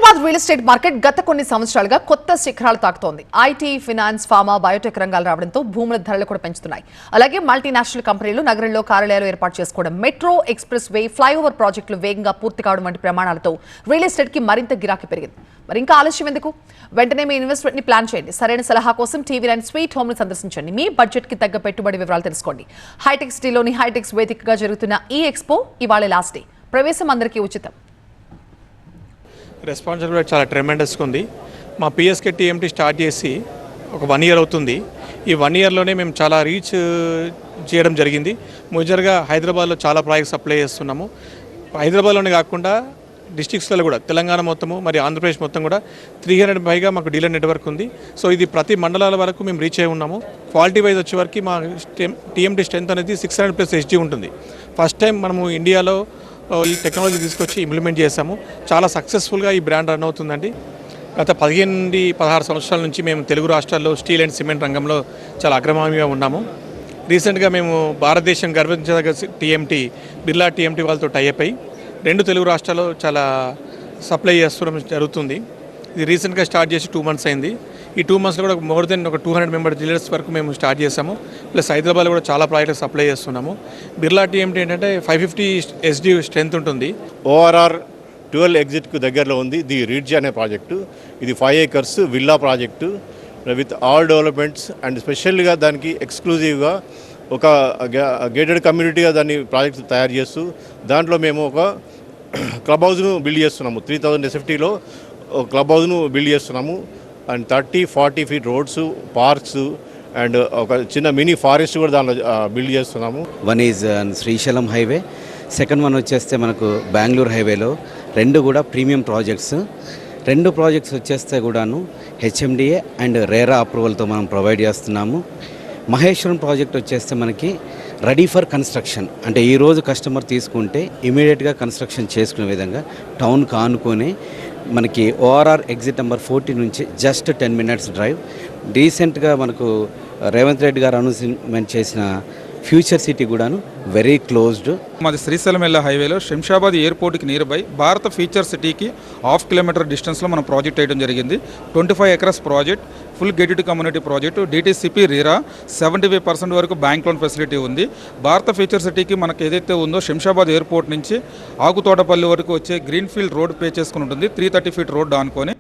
Hyderabad real estate market గత కొన్ని సంవత్సరాలుగా కొత్త శిఖరాలు తాకుతోంది. ఐటీ, ఫైనాన్స్, ఫార్మా, బయోటెక్ రంగాలు రావడంతో భూముల ధరలు కూడా పెంచుతున్నాయి. అలాగే మల్టీనేషనల్ కంపెనీలు నగరంలో కార్యాలయాలు ఏర్పాటు చేసుకోవడం, మెట్రో, ఎక్స్ప్రెస్ వే, ఫ్లైఓవర్ ప్రాజెక్టులు వేగంగా పూర్తి కావడం వంటి ప్రమాణాలతో రియల్ ఎస్టేట్ కి మరింత గిరాకీ పెరిగింది. మరి ఇంకా ఆలస్యం ఎందుకు? వెంటనే మీ ఇన్వెస్ట్మెంట్ ని ప్లాన్ చేయండి. సరైన సలహా కోసం టీవీ9 స్వీట్ హోమ్ ని సందర్శించండి. మీ బడ్జెట్ కి తగ్గ పెట్టుబడి వివరాలు తెలుసుకోండి. హైటెక్ సిటీలోని హైటెక్స్ వేదికగా జరుగుతున్న ఈ ఎక్స్పో ఇవాళ లాస్ట్ డే. ప్రవేశం అందరికీ ఉచితం. రెస్పాన్స్ కూడా చాలా ట్రెమెండస్గా ఉంది. మా పిఎస్కే టీఎంటీ స్టార్ట్ చేసి ఒక 1 ఇయర్ అవుతుంది. ఈ 1 ఇయర్లోనే మేము చాలా రీచ్ చేయడం జరిగింది. మేజర్గా హైదరాబాద్లో చాలా ప్రాజెక్ట్స్ అప్లై చేస్తున్నాము. హైదరాబాద్లోనే కాకుండా డిస్ట్రిక్ట్స్లో కూడా తెలంగాణ మొత్తము మరి ఆంధ్రప్రదేశ్ మొత్తం కూడా 300 పైగా మాకు డీలర్ నెట్వర్క్ ఉంది. సో ఇది ప్రతి మండలాల వరకు మేము రీచ్ అయి ఉన్నాము. క్వాలిటీ వైజ్ వచ్చే వరకు మా టీఎంటీ స్ట్రెంత్ అనేది 600+ హెచ్డీ ఉంటుంది. ఫస్ట్ టైం మనము ఇండియాలో ఈ టెక్నాలజీ తీసుకొచ్చి ఇంప్లిమెంట్ చేసాము. చాలా సక్సెస్ఫుల్గా ఈ బ్రాండ్ రన్ అవుతుందండి. గత 15-16 సంవత్సరాల నుంచి మేము తెలుగు రాష్ట్రాల్లో స్టీల్ అండ్ సిమెంట్ రంగంలో చాలా అగ్రగామిగా ఉన్నాము. రీసెంట్గా మేము భారతదేశం గర్వించదగ్గ టీఎంటీ, బిర్లా టీఎంటీ వాళ్ళతో టైఅప్ అయ్యి 2 తెలుగు రాష్ట్రాల్లో చాలా సప్లై చేస్తడం జరుగుతుంది. ఇది రీసెంట్గా స్టార్ట్ చేసి 2 మంత్స్ అయింది. ఈ 2 మంత్స్లో కూడా మోర్ దెన్ ఒక 200 మెంబర్ డీలర్స్ వరకు మేము స్టార్ట్ చేసాము. ప్లస్ హైదరాబాద్లో కూడా చాలా ప్రాజెక్టులు సప్లై చేస్తున్నాము. బిర్లా టీఎంటీ ఏంటంటే 550 ఎస్డీ స్ట్రెంత్ ఉంటుంది. ఓఆర్ఆర్ 12 ఎగ్జిట్కు దగ్గరలో ఉంది ది రిడ్జ్ అనే ప్రాజెక్టు. ఇది 5 acres villa project with all developments and స్పెషల్గా దానికి ఎక్స్క్లూజివ్గా ఒక గేటెడ్ కమ్యూనిటీగా దాన్ని ప్రాజెక్ట్స్ తయారు చేస్తూ దాంట్లో మేము ఒక క్లబ్ హౌస్ను బిల్డ్ చేస్తున్నాము. 3000 SFTలో క్లబ్ హౌస్ను బిల్డ్ చేస్తున్నాము. And 30-40 feet roads, parks and ఒక చిన్న మినీ ఫారెస్ట్ కూడా దాంట్లో బిల్డ్ చేస్తున్నాము. One is Srisailam highway, second one వచ్చేస్తే మనకు బెంగళూరు హైవేలో 2 కూడా ప్రీమియం ప్రాజెక్ట్స్. 2 ప్రాజెక్ట్స్ వచ్చేస్తే కూడాను హెచ్ఎండిఏ అండ్ రేరా అప్రూవల్తో మనం ప్రొవైడ్ చేస్తున్నాము. మహేశ్వరం ప్రాజెక్ట్ వచ్చేస్తే మనకి రెడీ ఫర్ కన్స్ట్రక్షన్, అంటే ఈరోజు కస్టమర్ తీసుకుంటే ఇమీడియట్గా కన్స్ట్రక్షన్ చేసుకునే విధంగా టౌన్కి ఆనుకొని మనకి ఓఆర్ఆర్ ఎగ్జిట్ నెంబర్ 40 నుంచి జస్ట్ 10 minutes డ్రైవ్. రీసెంట్గా మనకు రేవంత్ రెడ్డి గారు అనౌన్స్మెంట్ చేసిన ఫ్యూచర్ సిటీ కూడాను వెరీ క్లోజ్డ్. మాది శ్రీశైలం వెళ్ళే హైవేలో శంషాబాద్ ఎయిర్పోర్ట్కి నియర్ బై భారత ఫ్యూచర్ సిటీకి 1/2 కిలోమీటర్ డిస్టెన్స్లో మనం ప్రాజెక్ట్ వేయడం జరిగింది. 25 acres project, full gated community project, DTCP RERA, 75% వరకు బ్యాంక్ లోన్ ఫెసిలిటీ ఉంది. భారత ఫ్యూచర్ సిటీకి మనకు ఏదైతే ఉందో శంషాబాద్ ఎయిర్పోర్ట్ నుంచి ఆకుతోటపల్లి వరకు వచ్చే గ్రీన్ఫీల్డ్ రోడ్ పే చేసుకుని ఉంటుంది. 330 feet రోడ్ ఆనుకొని